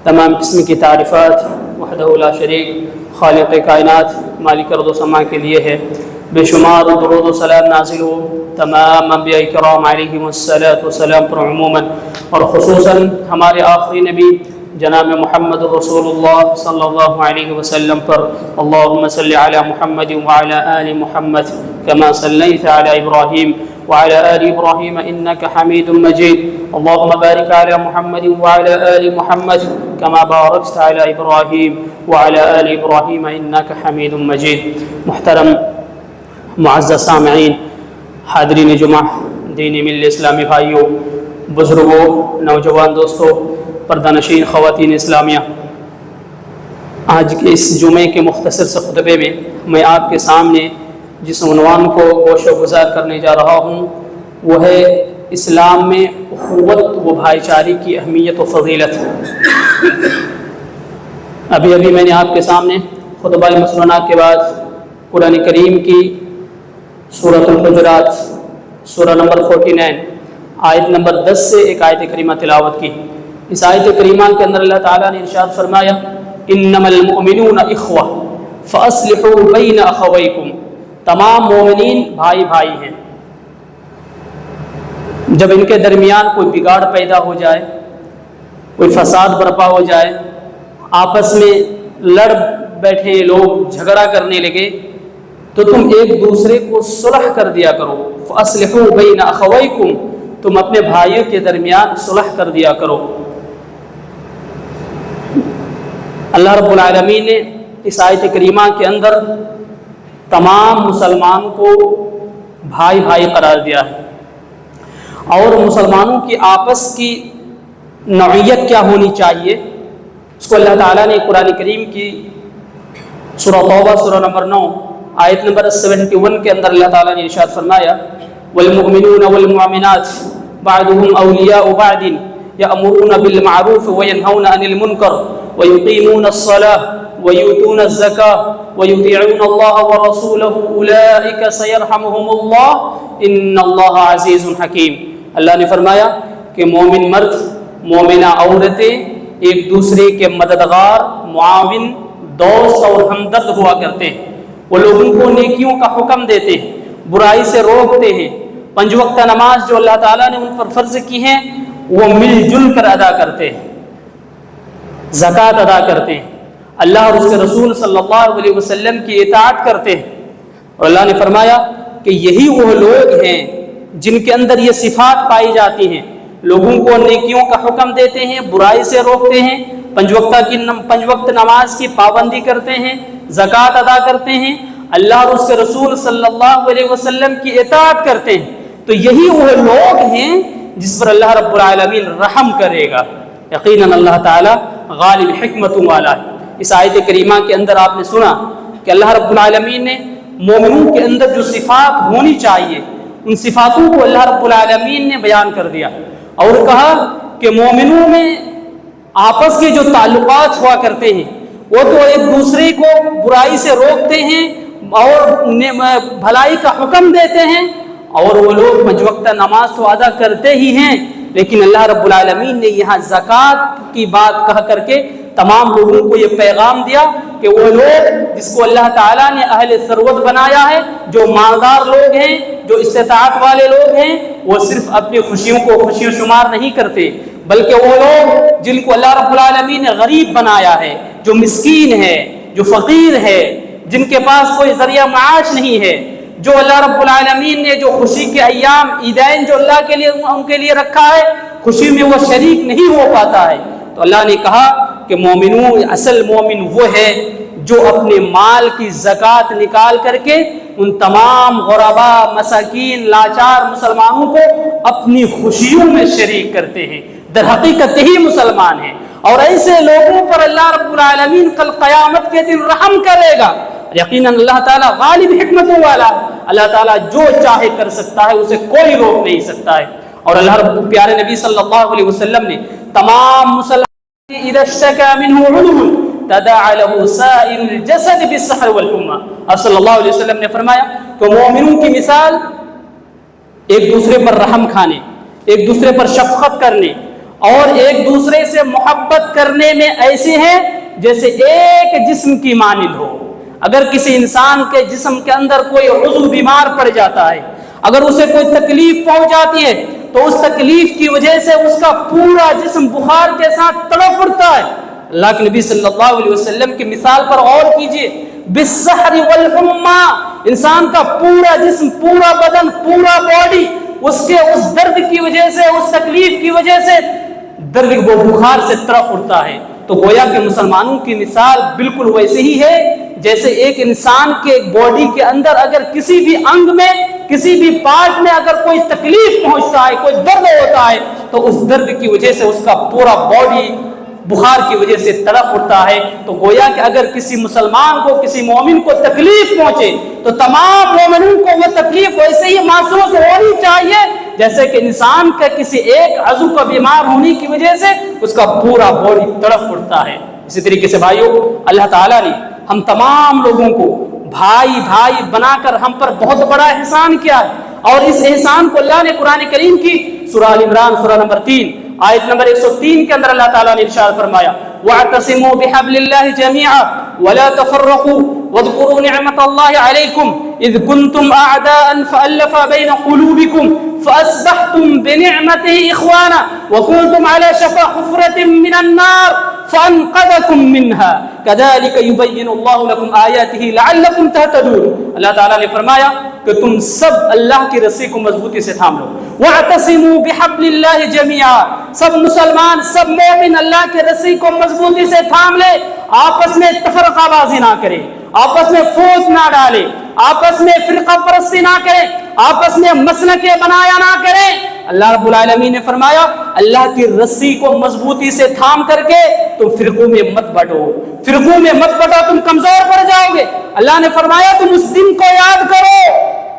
تمام قسم کی تعریفات وحدہ لا شریک خالق کائنات مالک ارض و سماء کے لیے ہے۔ بے شمار درود و سلام نازل ہو تمام انبیاء کرام علیہم الصلاۃ والسلام پر عموماً اور خصوصاً ہمارے آخری نبی جناب محمد رسول اللہ صلی اللہ علیہ وسلم پر۔ اللہم صلی علی محمد وعلی آل محمد کما صلیت علی ابراہیم وعلى آل إبراهيم إنك حميد مجيد اللهم بارك على محمد وعلى آل محمد كما باركت على إبراهيم وعلى آل إبراهيم إنك حميد مجيد۔ محترم معزز سامعین، حاضرین جمعہ، دینی مل اسلامی بھائیوں، بزرگوں، نوجوان دوستوں، پردہ نشین خواتین اسلامیہ، آج کے اس جمعے کے مختصر سے خطبے میں آپ کے سامنے جس عنوان کو گوش و گزار کرنے جا رہا ہوں وہ ہے اسلام میں اخوت و بھائی چارے کی اہمیت و فضیلت۔ ابھی میں نے آپ کے سامنے خطبہ مسنونہ کے بعد قرآن کریم کی سورۃ الحجرات سورہ نمبر 49 آیت نمبر 10 سے ایک آیت کریمہ تلاوت کی۔ اس آیت کریمہ کے اندر اللہ تعالیٰ نے ارشاد فرمایا انما المؤمنون اخوہ فاصلحوا بین اخویکم، تمام مومنین بھائی ہیں۔ جب ان کے درمیان کوئی بگاڑ پیدا ہو جائے، کوئی فساد برپا ہو جائے، آپس میں لڑ بیٹھے لوگ، جھگڑا کرنے لگے، تو تم ایک دوسرے کو صلح کر دیا کرو۔ فاصلحوا بین اخویکم، تم اپنے بھائیوں کے درمیان صلح کر دیا کرو۔ اللہ رب العالمین نے اس آیت کریمہ کے اندر تمام مسلمان کو بھائی قرار دیا ہے، اور مسلمانوں کی آپس کی نوعیت کیا ہونی چاہیے اس کو اللہ تعالیٰ نے قرآن کریم کی سورہ توبہ سورہ نمبر 9 آیت نمبر 71 کے اندر اللہ تعالیٰ نے ارشاد فرمایا والمؤمنون والمؤمنات بعضهم اولیاء بعض یأمرون بالمعروف وینہون عن المنکر ویقیمون الصلاة ویؤتون الزکاة ویطیعون اللہ ورسولہ اولئک سیرحمہم اللہ ان اللہ عزیز حکیم۔ اللہ نے فرمایا کہ مومن مرد، مومنہ عورتیں ایک دوسرے کے مددگار، معاون، دوست اور ہمدرد ہوا کرتے ہیں۔ وہ لوگوں کو نیکیوں کا حکم دیتے ہیں، برائی سے روکتے ہیں، 5 وقت نماز جو اللہ تعالیٰ نے ان پر فرض کی ہیں وہ مل جل کر ادا کرتے ہیں، زکوٰۃ ادا کرتے ہیں، اللہ اور اس کے رسول صلی اللہ علیہ وسلم کی اطاعت کرتے ہیں۔ اور اللہ نے فرمایا کہ یہی وہ لوگ ہیں جن کے اندر یہ صفات پائی جاتی ہیں، لوگوں کو نیکیوں کا حکم دیتے ہیں، برائی سے روکتے ہیں، 5 وقت نماز کی پابندی کرتے ہیں، زکوٰۃ ادا کرتے ہیں، اللہ اور اس کے رسول صلی اللہ علیہ وسلم کی اطاعت کرتے ہیں۔ تو یہی وہ لوگ ہیں جس پر اللہ رب العالمین رحم کرے گا۔ یقیناً اللہ تعالیٰ غالب حکمت والا ہے۔ اس آیت کریمہ کے اندر آپ نے سنا کہ اللہ رب العالمین نے مومنوں کے اندر جو صفات ہونی چاہیے ان صفاتوں کو اللہ رب العالمین نے بیان کر دیا، اور کہا کہ مومنوں میں آپس کے جو تعلقات ہوا کرتے ہیں وہ تو ایک دوسرے کو برائی سے روکتے ہیں اور بھلائی کا حکم دیتے ہیں، اور وہ لوگ 5 وقت نماز تو ادا کرتے ہی ہیں، لیکن اللہ رب العالمین نے یہاں زکوٰۃ کی بات کہہ کر کے تمام لوگوں کو یہ پیغام دیا کہ وہ لوگ جس کو اللہ تعالیٰ نے اہل ثروت بنایا ہے، جو مالدار لوگ ہیں، جو استطاعت والے لوگ ہیں، وہ صرف اپنی خوشیوں کو خوشی شمار نہیں کرتے، بلکہ وہ لوگ جن کو اللہ رب العالمین نے غریب بنایا ہے، جو مسکین ہے، جو فقیر ہے، جن کے پاس کوئی ذریعہ معاش نہیں ہے، جو اللہ رب العالمین نے جو خوشی کے ایام عیدین جو اللہ کے لیے ان کے لیے رکھا ہے، خوشی میں وہ شریک نہیں ہو پاتا ہے، تو اللہ نے کہا کہ مومنون، اصل مومن وہ ہے جو اپنے مال کی زکوٰۃ نکال کر کے ان تمام غربا، مساکین، لاچار مسلمانوں کو اپنی خوشیوں میں شریک کرتے ہیں، در حقیقت ہی مسلمان ہیں۔ اور ایسے لوگوں پر اللہ رب العالمین کل قیامت کے دن رحم کرے گا۔ یقیناً اللہ تعالیٰ غالب حکمتوں والا، اللہ تعالیٰ جو چاہے کر سکتا ہے، اسے کوئی روک نہیں سکتا ہے۔ اور اللہ رب پیارے نبی صلی اللہ علیہ وسلم نے تمام مسلمان اذا اشتكى منه عضو تداعى له سائر الجسد بالسحر والحمى، اور صلی اللہ علیہ وسلم نے فرمایا کہ مومنوں کی مثال ایک دوسرے پر رحم کھانے، ایک دوسرے پر شفقت کرنے اور ایک دوسرے سے محبت کرنے میں ایسے ہیں جیسے ایک جسم کی مانند ہو۔ اگر کسی انسان کے جسم کے اندر کوئی عضو بیمار پڑ جاتا ہے، اگر اسے کوئی تکلیف پہنچ جاتی ہے تو اس تکلیف کی وجہ سے اس کا پورا جسم بخار کے ساتھ تڑپ اٹھتا ہے۔ اللہ کے نبی صلی اللہ علیہ وسلم کی مثال پر غور کیجئے، بالسحر والحمى، انسان کا پورا جسم، پورا بدن، پورا باڈی اس کے اس درد کی وجہ سے، اس تکلیف کی وجہ سے درد وہ بخار سے تڑپ اٹھتا ہے۔ تو گویا کہ مسلمانوں کی مثال بالکل ویسے ہی ہے جیسے ایک انسان کے باڈی کے اندر اگر کسی بھی انگ میں، کسی بھی پارٹ میں اگر کوئی تکلیف پہنچتا ہے، کوئی درد ہوتا ہے تو اس درد کی وجہ سے اس کا پورا باڈی بخار کی وجہ سے تڑپ اٹھتا ہے۔ تو گویا کہ اگر کسی مسلمان کو، کسی مومن کو تکلیف پہنچے تو تمام مومنوں کو وہ تکلیف ویسے ہی محسوس ہونی چاہیے جیسے کہ انسان کا کسی ایک عضو کا بیمار ہونے کی وجہ سے اس کا پورا باڈی تڑپ اٹھتا ہے۔ اسی طریقے سے بھائیو، اللہ تعالیٰ نے ہم تمام لوگوں کو بھائی بھائی بنا کر ہم پر بہت بڑا احسان کیا ہے، اور اس احسان کو اللہ نے قرآن کریم کی سورہ آل عمران سورہ نمبر 3 آیت نمبر 103 کے اندر اللہ تعالیٰ نے ارشاد فرمایا، وَاعْتَصِمُوا بِحَبْلِ اللَّهِ جَمِيعًا وَلَا تَفَرَّقُوا وَاذْكُرُوا نِعْمَةَ اللَّهِ عَلَيْكُمْ إِذْ كُنْتُمْ أَعْدَاءً فَأَلَّفَ بَيْنَ قُلُوبِكُمْ فَأَصْبَحْتُمْ بِنِعْمَتِهِ إِخْوَانًا وَكُنْتُمْ عَلَى شَفَا حُفْرَةٍ مِّنَ النَّارِ فَأَنْقَذَكُم مِّنْهَا كَذَلِكَ يُبَيِّنُ اللَّهُ لَكُمْ آيَاتِهِ لَعَلَّكُمْ تَهْتَدُونَ۔ اللہ تعالیٰ نے فرمایا کہ تم سب اللہ کی رسی کو مضبوطی سے تھام لو۔ وَاعْتَصِمُوا بِحَبْلِ اللَّهِ جَمِيعًا، سب مسلمان، سب مومن اللہ کی رسی کو مضبوطی سے تھام لے، آپس میں تفرقہ بازی نہ کرے، آپس میں فوج نہ ڈالے، آپس میں فرقہ پرستی نہ کرے، آپس میں مسلکیں بنایا نہ کرے۔ اللہ رب العالمین نے فرمایا اللہ کی رسی کو مضبوطی سے تھام کر کے تم فرقوں میں مت بٹو، فرقوں میں مت بٹو، تم کمزور پڑ جاؤ گے۔ اللہ نے فرمایا تم اس دن کو یاد کرو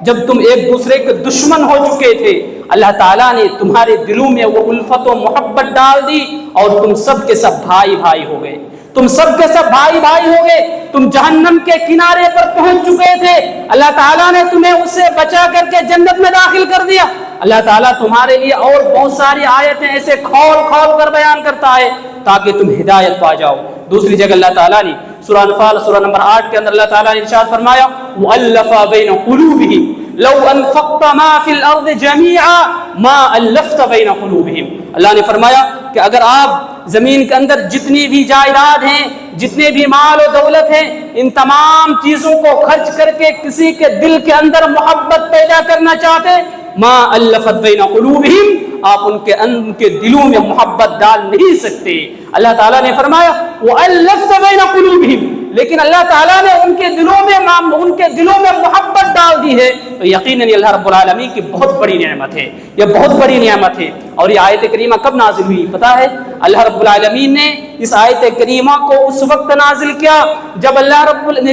جب تم ایک دوسرے کے دشمن ہو چکے تھے، اللہ تعالیٰ نے تمہارے دلوں میں وہ الفت و محبت ڈال دی اور تم سب کے سب بھائی بھائی ہو گئے، تم سب کے سب بھائی بھائی ہو گئے، تم جہنم کے کنارے پر پہنچ چکے تھے، اللہ تعالیٰ نے تمہیں اس سے بچا کر کے جنت میں داخل کر دیا۔ اللہ تعالیٰ تمہارے لیے اور بہت ساری آیتیں ایسے کھول کھول کر بیان کرتا ہے تاکہ تم ہدایت پا جاؤ۔ دوسری جگہ اللہ تعالیٰ نے سورہ انفال سورہ نمبر 8 کے اندر اللہ تعالیٰ نے ارشاد فرمایا وَأَلَّفَ بَيْنَ قُلُوبِهِمْ لَوْ أَنفَقْتَ مَا فِي الْأَرْضِ جَمِيعًا مَا أَلَّفْتَ بَيْنَ قُلُوبِهِمْ۔ اللہ نے فرمایا کہ اگر آپ زمین کے اندر جتنی بھی جائیداد ہیں، جتنے بھی مال و دولت ہیں، ان تمام چیزوں کو خرچ کر کے کسی کے دل کے اندر محبت پیدا کرنا چاہتے، ما الفت بین قلوبہم، آپ ان کے دلوں میں محبت ڈال نہیں سکتے۔ اللہ تعالیٰ نے فرمایا وَأَلَّفْتَ بَيْنَ قُلُوبِهِمْ، لیکن اللہ تعالیٰ نے ان کے دلوں میں محبت ڈال دی ہے، تو یقیناً اللہ رب العالمین کی بہت بڑی نعمت ہے، یہ بہت بڑی نعمت ہے۔ اور یہ آیت کریمہ کب نازل ہوئی پتہ ہے؟ اللہ رب العالمین نے اس آیت کریمہ کو اس وقت نازل کیا جب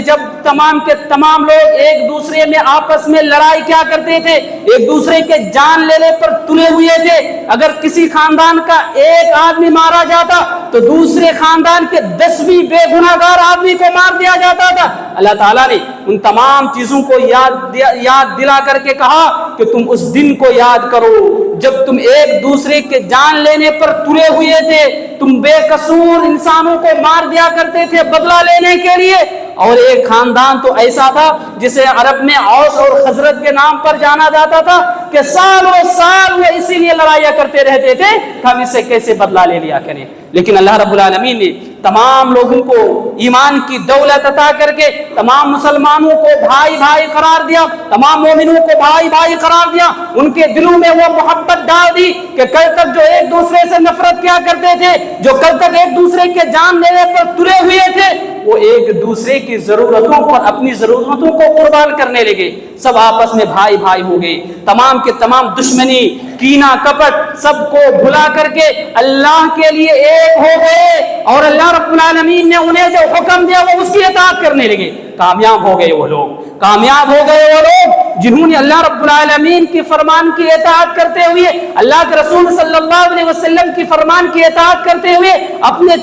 جب تمام کے تمام لوگ ایک دوسرے میں آپس میں لڑائی کیا کرتے تھے، ایک دوسرے کے جان لینے پر تلے ہوئے تھے۔ اگر کسی خاندان کا ایک آدمی مارا جاتا تو دوسرے خاندان کے 10 بے گناہ گار آدمی کو مار دیا جاتا تھا۔ اللہ تعالیٰ نے ان تمام چیزوں کو یاد دلا کر کے کہا کہ تم اس دن کو یاد کرو جب تم ایک دوسرے کے جان لینے پر تلے ہوئے تھے، تم بے قصور انسانوں کو مار دیا کرتے تھے بدلہ لینے کے لیے۔ اور ایک خاندان تو ایسا تھا جسے عرب میں اوس اور خزرج کے نام پر جانا جاتا تھا کہ سالوں سال وہ اسی لیے لڑائیاں کرتے رہتے تھے کہ ہم اس سے کیسے بدلہ لے لیا کریں۔ لیکن اللہ رب العالمین نے تمام لوگوں کو ایمان کی دولت عطا کر کے تمام مسلمانوں کو بھائی بھائی قرار دیا، تمام مومنوں کو بھائی بھائی قرار دیا، ان کے دلوں میں وہ محبت ڈال دی کہ کل تک جو ایک دوسرے سے نفرت کیا کرتے تھے، جو کل تک ایک دوسرے کے جان لینے پر تلے ہوئے تھے، وہ ایک دوسرے کی ضرورتوں پر اپنی ضرورتوں کو قربان کرنے لگے، سب آپس میں بھائی بھائی ہو گئے، تمام کے تمام دشمنی، کینہ، کپٹ سب کو بھلا کر کے اللہ کے لیے ایک ہو گئے، اور اللہ رب العالمین نے انہیں جو حکم دیا وہ اس کی اطاعت کرنے لگے، کامیاب ہو گئے وہ لوگ۔ کامیاب ہو گئے وہ لوگ جنہوں نے اللہ رب العالمین کی فرمان کی اطاعت کرتے ہوئے، اللہ کے رسول صلی اللہ علیہ وسلم کی فرمان کی اطاعت کرتے ہوئے اپنے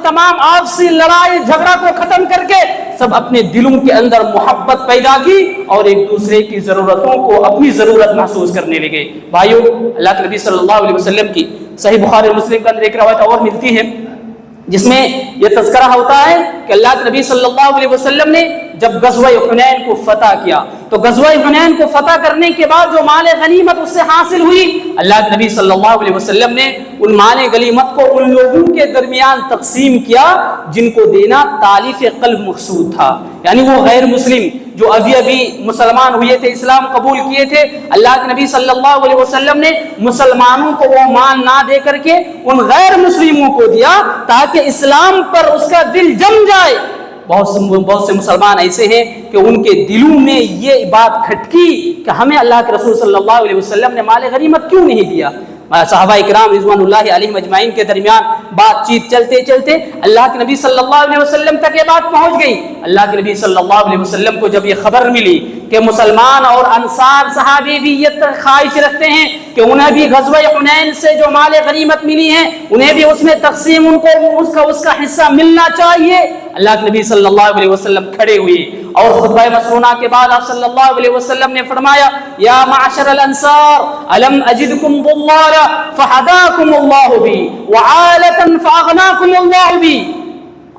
تمام آپسی لڑائی جھگڑا کو ختم کر کے سب اپنے دلوں کے اندر محبت پیدا کی اور ایک دوسرے کی ضرورتوں کو اپنی ضرورت محسوس کرنے لگے۔ بھائیو، اللہ کے نبی صلی اللہ علیہ وسلم کی صحیح بخاری اور مسلم کے اندر ایک روایت اور ملتی ہے جس میں یہ تذکرہ ہوتا ہے کہ اللہ کے نبی صلی اللہ علیہ وسلم نے جب غزوہ حنین کو فتح کیا تو غزوہ حنین کو فتح کرنے کے بعد جو مال غنیمت اس سے حاصل ہوئی، اللہ کے نبی صلی اللہ علیہ وسلم نے ان مال غنیمت کو ان لوگوں کے درمیان تقسیم کیا جن کو دینا تالیف قلب مقصود تھا، یعنی وہ غیر مسلم جو ابھی مسلمان ہوئے تھے، اسلام قبول کیے تھے۔ اللہ کے نبی صلی اللہ علیہ وسلم نے مسلمانوں کو وہ مال نہ دے کر کے ان غیر مسلموں کو دیا تاکہ اسلام پر اس کا دل جم جائے۔ بہت سے مسلمان ایسے ہیں کہ ان کے دلوں میں یہ بات کھٹکی کہ ہمیں اللہ کے رسول صلی اللہ علیہ وسلم نے مال غنیمت کیوں نہیں دیا۔ صحابہ اکرام رضوان اللہ علیہم اجمعین کے درمیان بات چیت چلتے چلتے اللہ کے نبی صلی اللہ علیہ وسلم تک یہ بات پہنچ گئی۔ اللہ کے نبی صلی اللہ علیہ وسلم کو جب یہ خبر ملی کہ مسلمان اور انصار صحابی بھی یہ خواہش رکھتے ہیں کہ انہیں بھی غزوہ حنین سے جو مال غنیمت ملی ہے انہیں بھی اس میں تقسیم ان کو اس کا حصہ ملنا چاہیے، اللہ کے نبی صلی اللہ علیہ وسلم کھڑے ہوئے اور خطبہ مسنونہ کے بعد آپ صلی اللہ علیہ وسلم نے فرمایا، یا معشر الانصار الم اجدکم ضلالا فہداکم اللہ بی وعالتا فاغناکم اللہ بی۔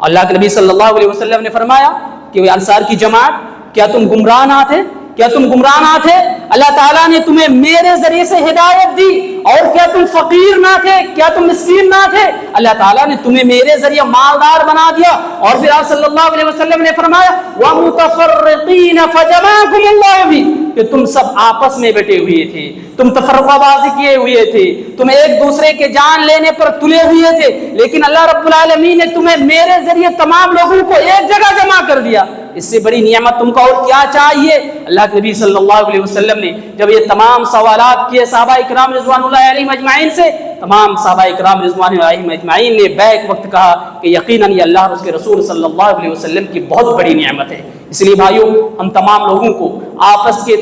اللہ کے نبی صلی اللہ علیہ وسلم نے فرمایا کہ انصار کی جماعت، کیا تم گمراہ نہ تھے؟ کیا تم گمراہ نہ تھے؟ اللہ تعالیٰ نے تمہیں میرے ذریعے سے ہدایت دی۔ اور کیا تم فقیر نہ تھے؟ کیا تم مسکین نہ تھے؟ اللہ تعالیٰ نے تمہیں میرے ذریعے مالدار بنا دیا۔ اور پھر آپ صلی اللہ علیہ وسلم نے فرمایا وَمُتَفَرِّقِينَ فَجَمَعَكُمُ اللَّهُ بِهِ، کہ تم سب آپس میں بٹے ہوئے تھے، تم تفرقہ بازی کیے ہوئے تھے، تم ایک دوسرے کے جان لینے پر تلے ہوئے تھے، لیکن اللہ رب العالمین نے تمہیں میرے ذریعے تمام لوگوں کو ایک جگہ جمع کر دیا۔ اس سے بڑی نعمت تم کو اور کیا چاہیے؟ اللہ کے نبی صلی اللہ علیہ وسلم نے جب یہ تمام سوالات کیے صحابہ اکرام رضوان اللہ علیہم اجمعین سے، تمام صحابہ اکرام رضوان اللہ علیہم اجمعین نے بیک وقت کہا کہ یقیناً یہ اللہ اور اس کے رسول صلی اللہ علیہ وسلم کی بہت بڑی نعمت ہے۔ اس لیے بھائیوں، ہم تمام لوگوں کو آپس کے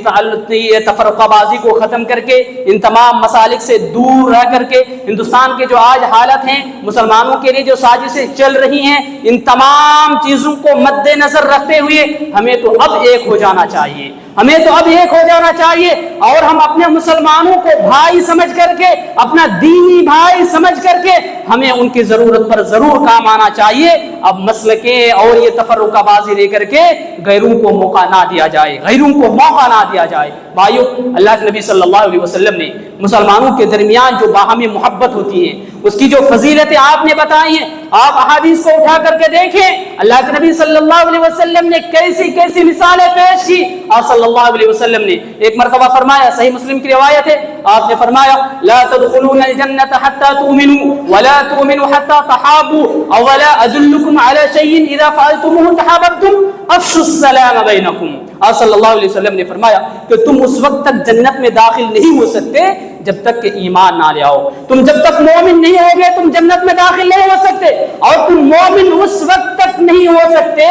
تفرقہ بازی کو ختم کر کے ان تمام مسالک سے دور رہ کر کے ہندوستان کے جو آج حالت ہیں، مسلمانوں کے لیے جو سازشیں چل رہی ہیں، ان تمام چیزوں کو مد نظر رکھتے ہوئے ہمیں تو اب ایک ہو جانا چاہیے، ہمیں تو اب ایک ہو جانا چاہیے اور ہم اپنے مسلمانوں کو بھائی سمجھ کر کے، اپنا دینی بھائی سمجھ کر کے ہمیں ان کی ضرورت پر ضرور کام آنا چاہیے۔ اب مسلکیں اور یہ تفرقہ بازی لے کر کے غیروں کو موقع نہ دیا جائے، غیروں کو موقع نہ دیا جائے۔ بھائیو، اللہ کے نبی صلی اللہ علیہ وسلم نے مسلمانوں کے درمیان جو باہمی محبت ہوتی ہے اس کی جو فضیلتیں آپ نے بتائی ہیں، آپ احادیث کو اٹھا کر کے دیکھیں، اللہ کے نبی صلی اللہ علیہ وسلم نے کیسی کیسی مثالیں پیش کی۔ آپ صلی اللہ علیہ وسلم نے ایک مرتبہ فرمایا، صحیح مسلم کی روایت ہے، آپ نے فرمایا لا تدخلون الجنة حتى تؤمنوا ولا تؤمنوا حتى تحابوا اولا ادلكم على شيء اذا فعلتموه تحاببتم افشوا السلام بينكم۔ آپ صلی اللہ علیہ وسلم نے فرمایا کہ تم اس وقت تک جنت میں داخل نہیں ہو سکتے جب تک کہ ایمان نہ لے آؤ، تم جب تک مومن نہیں ہوگے تم جنت میں داخل نہیں ہو سکتے، اور تم مومن اس وقت تک نہیں ہو سکتے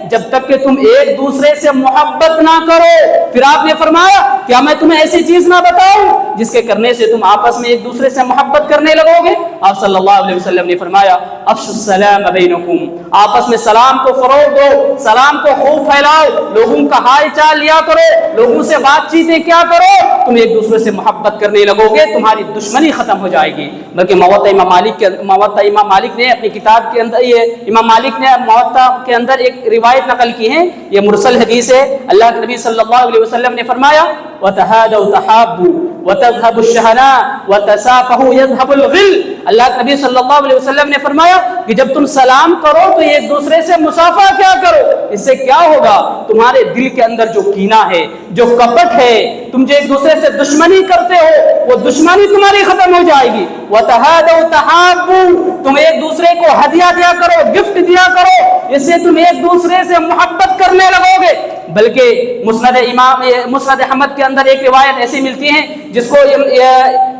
جب تک کہ تم ایک دوسرے سے محبت نہ کرو۔ پھر آپ نے فرمایا کیا میں تمہیں ایسی چیز نہ بتاؤں جس کے کرنے سے تم آپس میں ایک دوسرے سے محبت کرنے لگو گے؟ آپ صلی اللہ علیہ وسلم نے فرمایا افشوا السلام بینکم، آپس میں سلام کو فروغ دو، سلام کو خوب پھیلاؤ، لوگوں کا حال چال لیا کرو، لوگوں سے بات چیتیں کیا کرو، تم ایک دوسرے سے محبت کرنے لگو گے، تمہاری دشمنی ختم ہو جائے گی۔ بلکہ موطا امام مالک نے اپنی کتاب کے اندر، یہ امام مالک نے موطا کے اندر ایک روایت نقل کی ہے، یہ مرسل حدیث ہے۔ اللہ کے نبی صلی اللہ علیہ وسلم نے فرمایا وَتَحَادَوْا تَحَابُوا وَتَذْهَبُ الشَّحْنَاءُ وَتَسَافَحُوا يَذْهَبُ الْغِلُّ۔ اللہ کے نبی صلی اللہ علیہ وسلم نے فرمایا کہ جب تم سلام کرو تو ایک دوسرے سے مصافحہ کیا کرو، اس سے کیا ہوگا؟ تمہارے دل کے اندر جو کینہ ہے، جو کپٹ ہے، تم جو ایک دوسرے سے دشمنی کرتے ہو، وہ دشمنی تمہاری ختم ہو جائے گی۔ وَتَحَادَوْا تَحَابُوا، تم ایک دوسرے کو ہدیہ دیا کرو، گفٹ دیا کرو، اس سے تم ایک دوسرے سے محبت کرنے لگو گے۔ بلکہ مسند احمد کے اندر ایک روایت ایسی ملتی ہے جس کو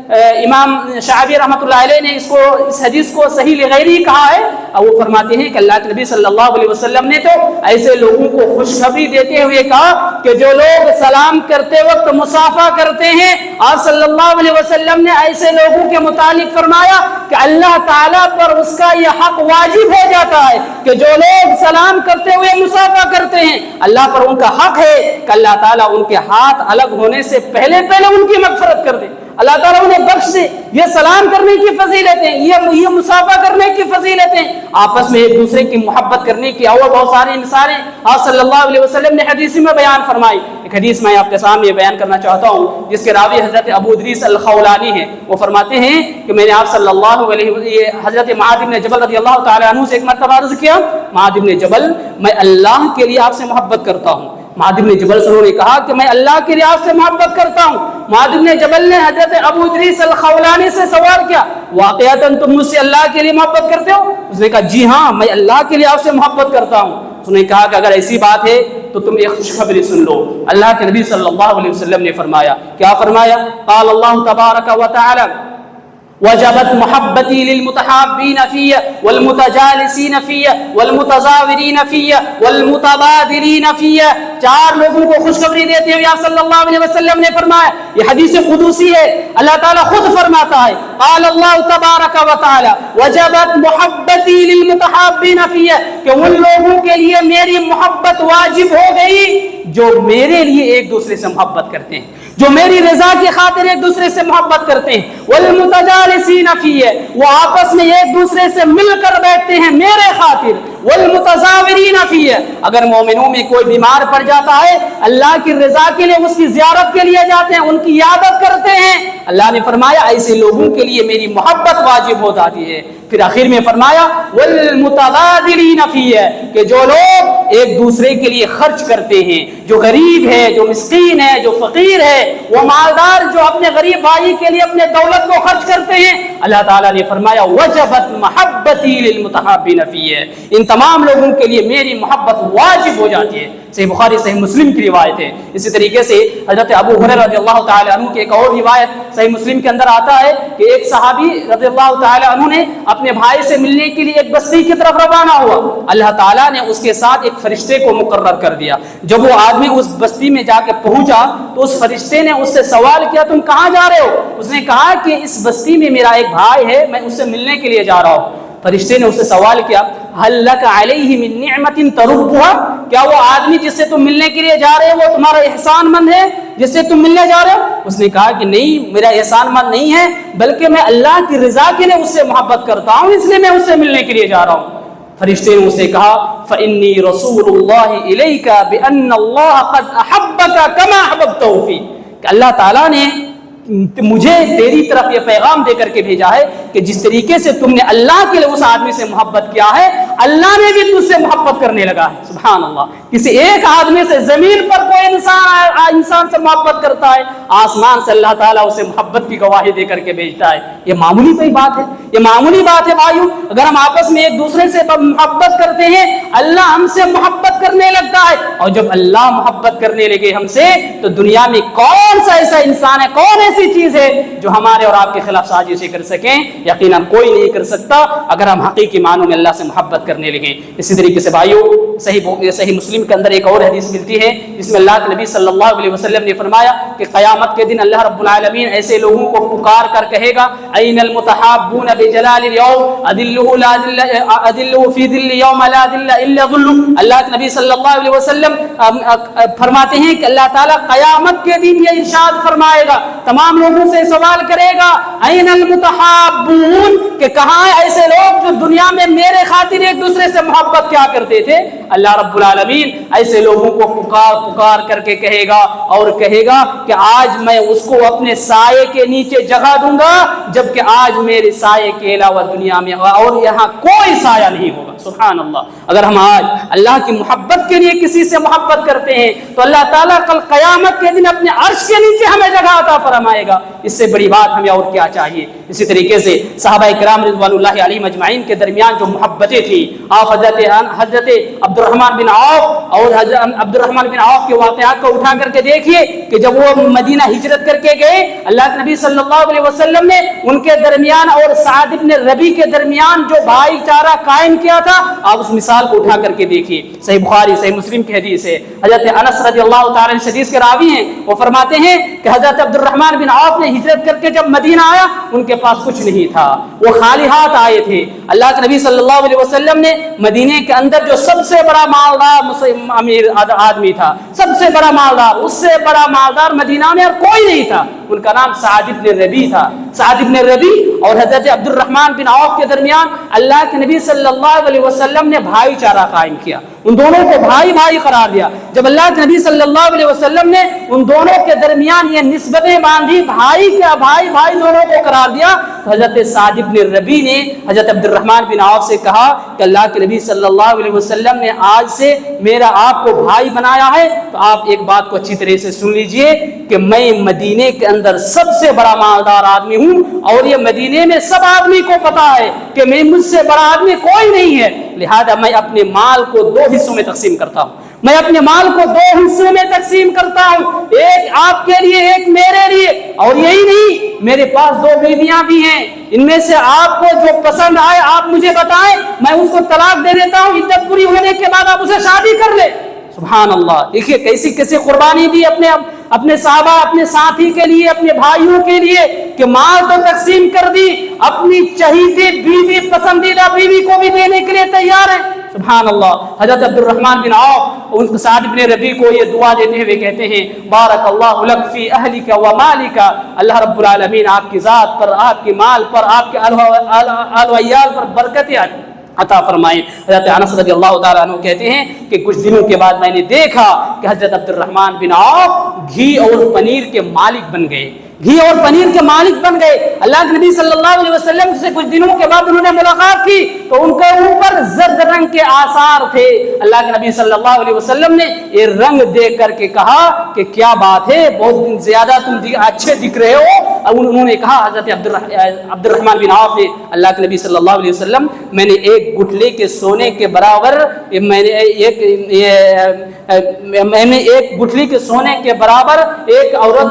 امام شعبی رحمۃ اللہ علیہ نے اس حدیث کو صحیح لغیری کہا ہے، اور وہ فرماتے ہیں کہ اللہ کے نبی صلی اللہ علیہ وسلم نے تو ایسے لوگوں کو خوشخبری دیتے ہوئے کہا کہ جو لوگ سلام کرتے وقت مصافحہ کرتے ہیں، آپ صلی اللہ علیہ وسلم نے ایسے لوگوں کے متعلق فرمایا کہ اللہ تعالیٰ پر اس کا یہ حق واجب ہو جاتا ہے کہ جو لوگ سلام کرتے ہوئے مصافحہ کرتے ہیں، اللہ پر ان کا حق ہے کہ اللہ تعالیٰ ان کے ہاتھ الگ ہونے سے پہلے ان کی مغفرت کر دے، اللہ تعالیٰ انہیں بخش دے۔ یہ سلام کرنے کی فضیلتیں، یہ مصافحہ کرنے کی فضیلتیں، آپس میں ایک دوسرے کی محبت کرنے کی اور بہت ساری مثالیں آپ صلی اللہ علیہ وسلم نے حدیث میں بیان فرمائی۔ ایک حدیث میں آپ کے سامنے بیان کرنا چاہتا ہوں جس کے راوی حضرت ابو ادریس الخولانی ہیں، وہ فرماتے ہیں کہ میں نے آپ صلی اللہ علیہ وسلم حضرت معاذ بن جبل رضی اللہ تعالیٰ عنہ سے ایک مرتبہ عرض کیا، معاذ بن جبل میں اللہ کے لیے آپ سے محبت کرتا ہوں۔ معاذ بن جبل سے انہوں نے کہا کہ میں اللہ کے لیے آپ سے محبت کرتا ہوں۔ معاذ بن جبل نے حضرت ابو ادریس الخولانی سے سوال کیا، واقعتاً تم مجھ سے اللہ کے لیے محبت کرتے ہو؟ اس نے کہا جی ہاں، میں اللہ کے لیے آپ سے محبت کرتا ہوں۔ اس نے کہا کہ اگر ایسی بات ہے تو تم ایک خوشخبری سن لو۔ اللہ کے نبی صلی اللہ علیہ وسلم نے فرمایا، کیا فرمایا؟ قال اللہ تبارک و تعالی وجبت محبتی للمتحابین فی والمتجالسین فی والمتزاورین فی والمتبادلین فی۔ چار لوگوں کو خوشخبری دیتے ہوئے آپ صلی اللہ علیہ وسلم نے فرمایا، یہ حدیث قدسی ہے، اللہ تعالیٰ خود فرماتا ہے، قال اللہ تبارک و تعالی وجبت محبتی للمتحابین فی، کہ ان لوگوں کے لیے میری محبت واجب ہو گئی جو میرے لیے ایک دوسرے سے محبت کرتے ہیں، جو میری رضا کی خاطر ایک دوسرے سے محبت کرتے ہیں۔ والمتجالسین فی، وہ آپس میں ایک دوسرے سے مل کر بیٹھتے ہیں میرے خاطر۔ والمتزاورین فی، اگر مومنوں میں کوئی بیمار پڑ جاتا ہے اللہ کی رضا کے لیے اس کی زیارت کے لیے جاتے ہیں، ان کی عیادت کرتے ہیں۔ اللہ نے فرمایا ایسے لوگوں کے لیے میری محبت واجب ہو جاتی ہے۔ پھر آخر میں فرمایا والمتبادلین فی، کہ جو لوگ ایک دوسرے کے لیے خرچ کرتے ہیں، جو غریب ہے، جو مسکین ہے، جو فقیر ہے، وہ مالدار جو اپنے غریب بھائی کے لیے اپنے دولت کو خرچ کرتے ہیں، اللہ تعالیٰ نے فرمایا وجبت محبتی للمتحابین فی، ان تمام لوگوں کے لیے میری محبت واجب ہو جاتی ہے۔ صحیح بخاری صحیح مسلم کی روایت ہے۔ اسی طریقے سے حضرت ابو ہریرہ رضی اللہ تعالی عنہ کی ایک اور روایت صحیح مسلم کے اندر آتا ہے کہ ایک صحابی رضی اللہ تعالی عنہ نے اپنے بھائی سے ملنے کے لیے ایک بستی کی طرف روانہ ہوا، اللہ تعالیٰ نے اس کے ساتھ ایک فرشتے کو مقرر کر دیا۔ جب وہ آدمی اس بستی میں جا کے پہنچا تو اس فرشتے نے اس سے سوال کیا، تم کہاں جا رہے ہو؟ اس نے کہا کہ اس بستی میں میرا ایک بھائی ہے، میں اس سے ملنے کے لیے جا رہا ہوں۔ فرشتے نے اس سے سوال کیا، هل لك علیہ من نعمت تربها، کیا وہ آدمی جس سے تم ملنے کے لیے جا رہے ہو وہ تمہارا احسان مند ہے جس سے تم ملنے جا رہے ہو؟ اس نے کہا کہ نہیں، میرا احسان مند نہیں ہے، بلکہ میں اللہ کی رضا کے لیے اس سے محبت کرتا ہوں، اس لیے میں اس سے ملنے کے لیے جا رہا ہوں۔ فرشتے نے اسے کہا فإنی رسول اللہ الیک بأن اللہ قد احبک کما احببتہ فی، کہ اللہ تعالیٰ نے مجھے تیری طرف یہ پیغام دے کر کے بھیجا ہے کہ جس طریقے سے تم نے اللہ کے لیے اس آدمی سے محبت کیا ہے، اللہ نے بھی تجھ سے محبت کرنے لگا ہے۔ سبحان اللہ، کسی ایک آدمی سے زمین پر کوئی انسان سے محبت کرتا ہے، آسمان سے اللہ تعالیٰ اسے محبت کی گواہی دے کر کے بھیجتا ہے۔ یہ معمولی کوئی بات ہے؟ یہ معمولی بات ہے بھائیو؟ اگر ہم آپس میں ایک دوسرے سے محبت کرتے ہیں اللہ ہم سے محبت کرنے لگتا ہے، اور جب اللہ محبت کرنے لگے ہم سے تو دنیا میں کون سا ایسا انسان ہے، کون ایسی چیز ہے جو ہمارے اور آپ کے خلاف سازشیں کر سکیں؟ یقیناً کوئی نہیں کر سکتا اگر ہم حقیقی معنوں میں اللہ سے محبت کرنے لگیں۔ اسی طریقے سے بھائیو صحیح مسلم کے اندر ایک اور حدیث ملتی ہے جس میں اللہ کے نبی صلی اللہ علیہ وسلم نے فرمایا کہ قیامت کے دن اللہ رب العالمین ایسے لوگوں کو پکار کر کہے گا این المتحابون بجلال اليوم ادلوا فی ظل یوم لا ظل الا ظلہ۔ اللہ کے نبی صلی اللہ علیہ وسلم فرماتے ہیں کہ اللہ تعالیٰ قیامت کے دن یہ ارشاد فرمائے گا، تمام لوگوں سے سوال کرے گا این المتحابون، کہ کہاں ایسے لوگ جو دنیا میں میرے خاطر ایک دوسرے سے محبت کیا کرتے تھے؟ اللہ رب العالمین ایسے لوگوں کو پکار کر کے کہے گا اور کہے گا کہ آج میں اس کو اپنے سائے کے نیچے جگہ دوں گا، جبکہ آج میرے سائے کے علاوہ دنیا میں اور یہاں کوئی سایہ نہیں ہوگا۔ سبحان اللہ، اگر ہم آج اللہ کی محبت کے لیے کسی سے محبت کرتے ہیں تو اللہ تعالیٰ کل قیامت کے دن اپنے عرش کے نیچے ہمیں جگہ عطا فرمائے گا۔ اس سے بڑی بات ہمیں اور کیا چاہیے؟ اسی طریقے سے صحابہ کرام رضوان اللہ علیہم اجمعین کے درمیان جو محبتیں تھیں، آپ حضرت عبد الرحمن بن عوف اور عبد الرحمن بن عوف کے واقعات کو اٹھا کر کے دیکھیے کہ جب وہ مدینہ ہجرت کر کے گئے، اللہ کے نبی صلی اللہ علیہ وسلم نے ان کے درمیان اور سعد بن ربی کے درمیان جو بھائی چارہ قائم کیا تھا، آپ اس مثال کو اٹھا کر کے دیکھیے۔ صحیح بخاری صحیح مسلم کی حدیث ہے، حضرت انس رضی اللہ تعالی عنہ حدیث کے راوی ہیں، وہ فرماتے ہیں کہ حضرت عبد الرحمن بن عوف نے ہجرت کر کے جب مدینہ آیا، ان کے پاس کچھ نہیں تھا، وہ خالی ہاتھ آئے تھے۔ اللہ کے نبی صلی اللہ علیہ وسلم نے مدینے کے اندر جو سب سے بڑا مالدار امیر آدمی تھا، سب سے بڑا مالدار، اس سے بڑا مالدار مدینہ میں اور کوئی نہیں تھا، ان کا نام سعد بن ربی تھا۔ سعد بن ربی اور حضرت عبد الرحمن بن عوف کے درمیان اللہ کے نبی صلی اللہ علیہ وسلم نے بھائی چارہ قائم کیا، ان دونوں کو بھائی بھائی قرار دیا۔ جب اللہ کے نبی صلی اللہ علیہ وسلم نے ان دونوں کے درمیان یہ نسبتیں باندھی، بھائی کیا بھائی بھائی دونوں کو قرار دیا، تو حضرت سعد بن ربی نے حضرت عبد الرحمن بن عوف سے کہا کہ اللہ کے نبی صلی اللہ علیہ وسلم نے آج سے میرا آپ کو بھائی بنایا ہے، تو آپ ایک بات کو اچھی طرح سے سن لیجئے کہ میں مدینے کے اندر سب سے بڑا مالدار آدمی ہوں، اور یہ مدینے میں سب آدمی کو پتا ہے کہ میں مجھ سے بڑا آدمی کوئی نہیں ہے، لہذا میں اپنے مال کو 2 حصوں میں تقسیم کرتا ہوں، میں اپنے مال کو 2 حصوں میں تقسیم کرتا ہوں، ایک آپ کے لیے ایک میرے لیے، اور یہی نہیں میرے پاس 2 بیویاں بھی ہیں، ان میں سے آپ کو جو پسند آئے آپ مجھے بتائیں، میں اس کو طلاق دے دیتا ہوں، عدت پوری ہونے کے بعد آپ اسے شادی کر لیں۔ سبحان اللہ، دیکھیے کیسی قربانی دی اپنے صحابہ، اپنے ساتھی کے لیے، اپنے بھائیوں کے لیے، کہ مال تو تقسیم کر دی، اپنی چہیتی بیوی، پسندیدہ بیوی کو بھی دینے کے لیے تیار ہے۔ سبحان اللہ۔ حضرت عبد الرحمن بن عوف ان سعد بن ربی کو یہ دعا دیتے ہوئے کہتے ہیں، بارک اللہ لک فی اہلک و مالک، اللہ رب العالمین آپ کی ذات پر، آپ کے مال پر، آپ کے آل و عیال پر برکت عطا فرمائے۔ حضرت انس رضی اللہ تعالیٰ عنہ کہتے ہیں کہ کچھ دنوں کے بعد میں نے دیکھا کہ حضرت عبد الرحمن بن عوف گھی اور پنیر کے مالک بن گئے، گھی اور پنیر کے مالک بن گئے۔ اللہ کے نبی صلی اللہ علیہ وسلم سے کچھ دنوں کے بعد انہوں نے ملاقات کی تو ان کے اوپر زرد رنگ کے آثار تھے۔ اللہ کے نبی صلی اللہ علیہ وسلم نے یہ رنگ دیکھ کر کے کہا کہ کیا بات ہے، بہت زیادہ تم اچھے دکھ رہے ہو۔ انہوں نے کہا، حضرت عبد الرحمن بن عوف نے، اللہ کے نبی صلی اللہ علیہ وسلم، میں نے ایک گٹھلی کے سونے کے برابر، میں نے ایک گٹھلی کے سونے کے برابر ایک عورت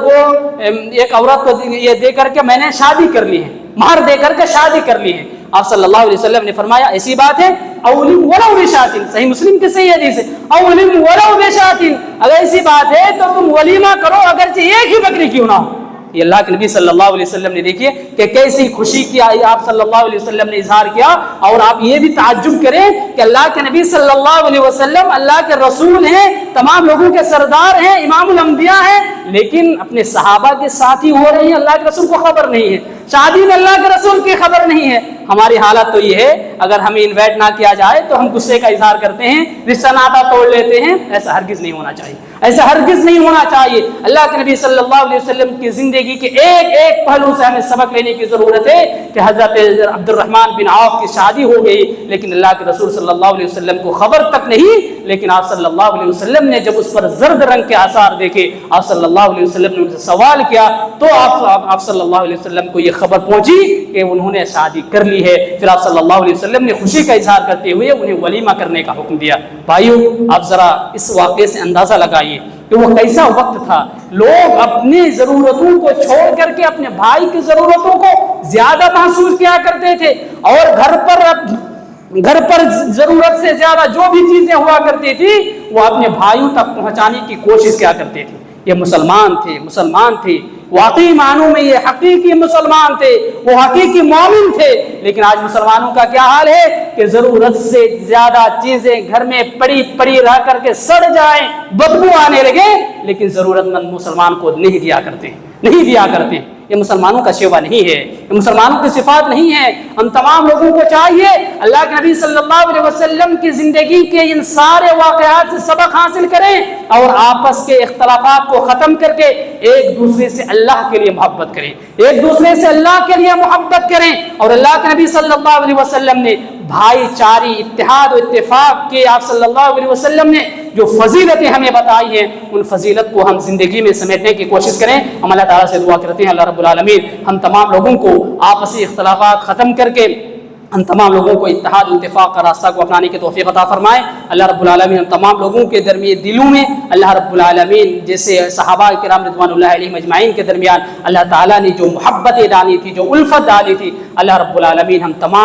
کو یہ دے کر کے میں نے شادی کر لی ہے، مہر دے کر کے شادی کر لی ہے۔ آپ صلی اللہ علیہ وسلم نے فرمایا ایسی بات ہے، اولم ولو بشاتن، صحیح مسلم کی صحیح حدیث ہے، اولم ولو بشاتن، اگر ایسی بات ہے تو تم ولیمہ کرو اگرچہ ایک ہی بکری کیوں نہ ہو۔ یہ اللہ کے نبی صلی اللہ علیہ وسلم نے دیکھیے کہ کیسی خوشی کی آپ صلی اللہ علیہ وسلم نے اظہار کیا، اور آپ یہ بھی تعجب کریں کہ اللہ کے نبی صلی اللہ علیہ وسلم اللہ کے رسول ہیں، تمام لوگوں کے سردار ہیں، امام الانبیاء ہیں، لیکن اپنے صحابہ کے ساتھی ہو رہے ہیں، اللہ کے رسول کو خبر نہیں ہے، شادی میں اللہ کے رسول کی خبر نہیں ہے۔ ہماری حالت تو یہ ہے، اگر ہمیں انوائٹ نہ کیا جائے تو ہم غصے کا اظہار کرتے ہیں، رشتہ ناطہ توڑ لیتے ہیں۔ ایسا ہرگز نہیں ہونا چاہیے، ایسا ہرگز نہیں ہونا چاہیے۔ اللہ کے نبی صلی اللہ علیہ وسلم کی زندگی کے ایک ایک پہلو سے ہمیں سبق لینے کی ضرورت ہے کہ حضرت عبد الرحمن بن عوف کی شادی ہو گئی، لیکن اللہ کے رسول صلی اللہ علیہ وسلم کو خبر تک نہیں، لیکن آپ صلی اللہ علیہ وسلم نے جب اس پر زرد رنگ کے آثار دیکھے، آپ صلی اللہ علیہ وسلم نے ان سے سوال کیا تو آپ صلی اللہ علیہ وسلم کو یہ خبر پہنچی کہ انہوں نے شادی کر لی ہے۔ پھر آپ صلی اللہ علیہ وسلم نے خوشی کا اظہار کرتے ہوئے انہیں ولیمہ کرنے کا حکم دیا۔ بھائیو، آپ ذرا اس واقعے سے اندازہ لگائیے کہ وہ کیسا وقت تھا۔ لوگ اپنی ضرورتوں کو چھوڑ کر کے اپنے بھائی کی ضرورتوں کو زیادہ محسوس کیا کرتے تھے، اور گھر پر ضرورت سے زیادہ جو بھی چیزیں ہوا کرتی تھی وہ اپنے بھائیوں تک پہنچانے کی کوشش کیا کرتے تھے۔ یہ مسلمان تھے، واقعی معنوں میں یہ حقیقی مسلمان تھے، وہ حقیقی مومن تھے۔ لیکن آج مسلمانوں کا کیا حال ہے کہ ضرورت سے زیادہ چیزیں گھر میں پڑی رہ کر کے سڑ جائیں، بدبو آنے لگے، لیکن ضرورت مند مسلمان کو نہیں دیا کرتے۔ یہ مسلمانوں کا شیوا نہیں ہے، یہ مسلمانوں کی صفات نہیں ہے۔ ہم تمام لوگوں کو چاہیے اللہ کے نبی صلی اللہ علیہ وسلم کی زندگی کے ان سارے واقعات سے سبق حاصل کریں، اور آپس کے اختلافات کو ختم کر کے ایک دوسرے سے اللہ کے لیے محبت کریں، ایک دوسرے سے اللہ کے لیے محبت کریں۔ اور اللہ کے نبی صلی اللہ علیہ وسلم نے بھائی چاری، اتحاد و اتفاق کے آپ صلی اللہ علیہ وسلم نے جو فضیلتیں ہمیں بتائی ہیں ان فضیلت کو ہم زندگی میں سمیٹنے کی کوشش کریں. ہم اللہ تعالیٰ سے دعا کرتے ہیں اللہ رب العالمین ہم تمام لوگوں کو آپسی اختلافات ختم کر کے ہم تمام لوگوں کو اتحاد و اتفاق کا راستہ کو اپنانے کی توفیق عطا فرمائے. اللہ رب العالمین ہم تمام لوگوں کے درمیان دلوں میں اللہ رب العالمین جیسے صحابہ کرام رضوان اللہ علیہم اجمعین کے درمیان اللہ تعالیٰ نے جو محبت ڈالی تھی, جو الفت ڈالی تھی, اللہ رب العالمین ہم تمام